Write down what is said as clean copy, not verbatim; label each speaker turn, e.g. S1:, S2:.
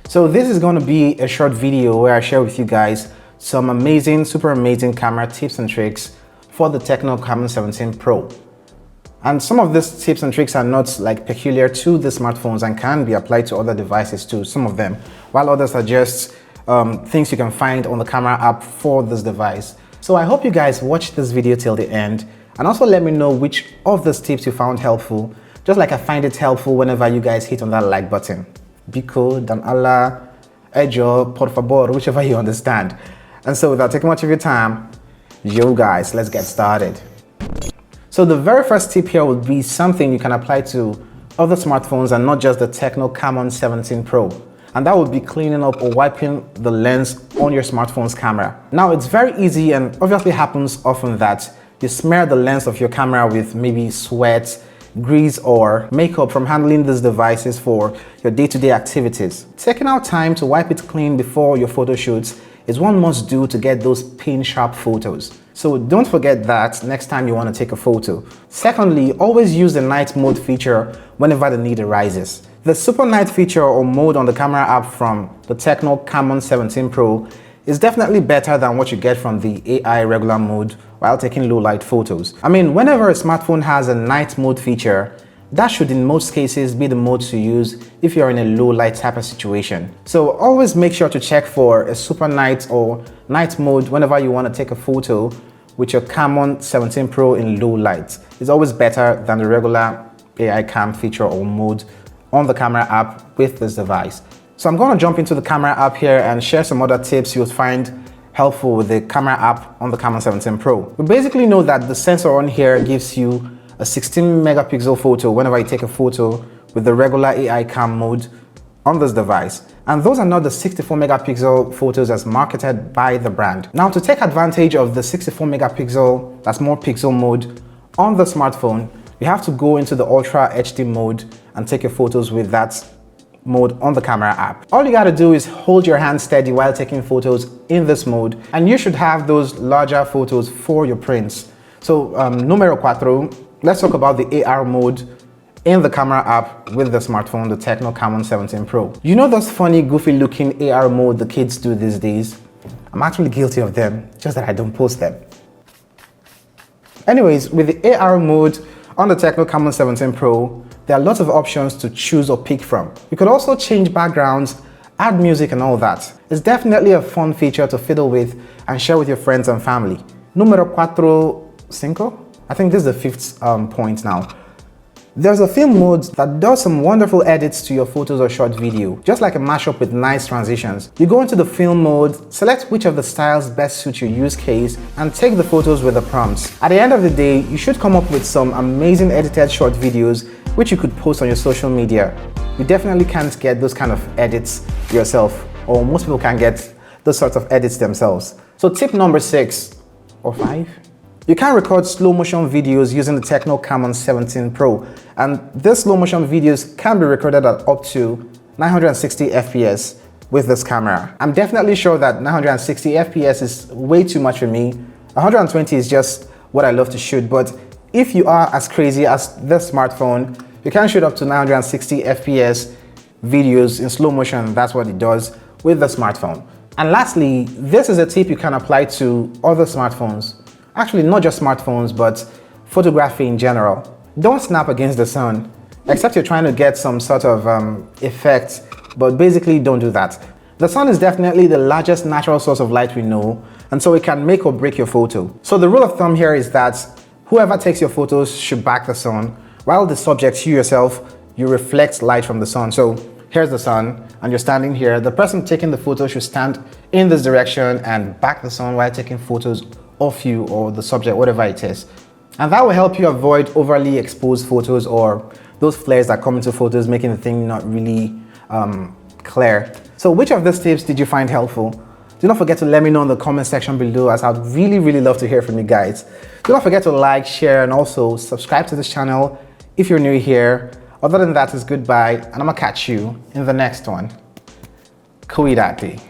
S1: So this is going to be a short video where I share with you guys some amazing, super amazing camera tips and tricks for the TECNO Camon 17 Pro. And some of these tips and tricks are not like peculiar to the smartphones and can be applied to other devices too, some of them, while others are just things you can find on the camera app for this device. So I hope you guys watch this video till the end and also let me know which of these tips you found helpful, just like I find it helpful whenever you guys hit on that like button. Biko, Dan Allah, Ejo, por favor, whichever you understand. And so without taking much of your time, yo guys, let's get started. So the very first tip here would be something you can apply to other smartphones and not just the TECNO Camon 17 Pro. And that would be cleaning up or wiping the lens on your smartphone's camera. Now it's very easy and obviously happens often that you smear the lens of your camera with maybe sweat, grease or makeup from handling these devices for your day-to-day activities. Taking out time to wipe it clean before your photo shoots is one must do to get those pin-sharp photos. So don't forget that next time you want to take a photo. Secondly, always use the night mode feature whenever the need arises. The super night feature or mode on the camera app from the TECNO Camon 17 Pro is definitely better than what you get from the AI regular mode while taking low light photos. I mean, whenever a smartphone has a night mode feature, that should in most cases be the mode to use if you're in a low light type of situation. So always make sure to check for a super night or night mode whenever you want to take a photo with your Camon 17 Pro in low light. It's always better than the regular AI cam feature or mode on the camera app with this device. So I'm going to jump into the camera app here and share some other tips you'll find helpful with the camera app on the Camon 17 Pro. We basically know that the sensor on here gives you a 16 megapixel photo whenever you take a photo with the regular AI cam mode on this device. And those are not the 64 megapixel photos as marketed by the brand. Now to take advantage of the 64 megapixel, that's more pixel mode on the smartphone, you have to go into the Ultra HD mode and take your photos with that mode on the camera app. All you gotta do is hold your hand steady while taking photos in this mode and you should have those larger photos for your prints. So numero cuatro, let's talk about the AR mode in the camera app with the smartphone, the TECNO Camon 17 Pro. You know those funny goofy looking AR mode the kids do these days? I'm actually guilty of them, just that I don't post them. Anyways, with the AR mode on the TECNO Camon 17 Pro, there are lots of options to choose or pick from. You could also change backgrounds, add music and all that. It's definitely a fun feature to fiddle with and share with your friends and family. Numero cuatro, cinco? I think this is the fifth point now. There's a film mode that does some wonderful edits to your photos or short video, just like a mashup with nice transitions. You go into the film mode, select which of the styles best suit your use case, and take the photos with the prompts. At the end of the day, you should come up with some amazing edited short videos which you could post on your social media. You definitely can't get those kind of edits yourself, or most people can't get those sorts of edits themselves. So tip number 6 or 5. You can record slow motion videos using the TECNO Camon 17 Pro, and these slow motion videos can be recorded at up to 960 FPS with this camera. I'm definitely sure that 960 FPS is way too much for me. 120 is just what I love to shoot, but if you are as crazy as this smartphone, you can shoot up to 960 FPS videos in slow motion. That's what it does with the smartphone. And lastly, this is a tip you can apply to other smartphones. Actually, not just smartphones, but photography in general. Don't snap against the sun, except you're trying to get some sort of effect, but basically don't do that. The sun is definitely the largest natural source of light we know, and so it can make or break your photo. So the rule of thumb here is that whoever takes your photos should back the sun, while the subject, you yourself, you reflect light from the sun. So here's the sun, and you're standing here. The person taking the photo should stand in this direction and back the sun while taking photos of you or the subject, whatever it is. And that will help you avoid overly exposed photos or those flares that come into photos, making the thing not really clear. So which of these tips did you find helpful? Do not forget to let me know in the comment section below, as I'd really love to hear from you guys. Do not forget to like, share, and also subscribe to this channel if you're new here. Other than that, it's goodbye, and I'm gonna catch you in the next one. Cuídate.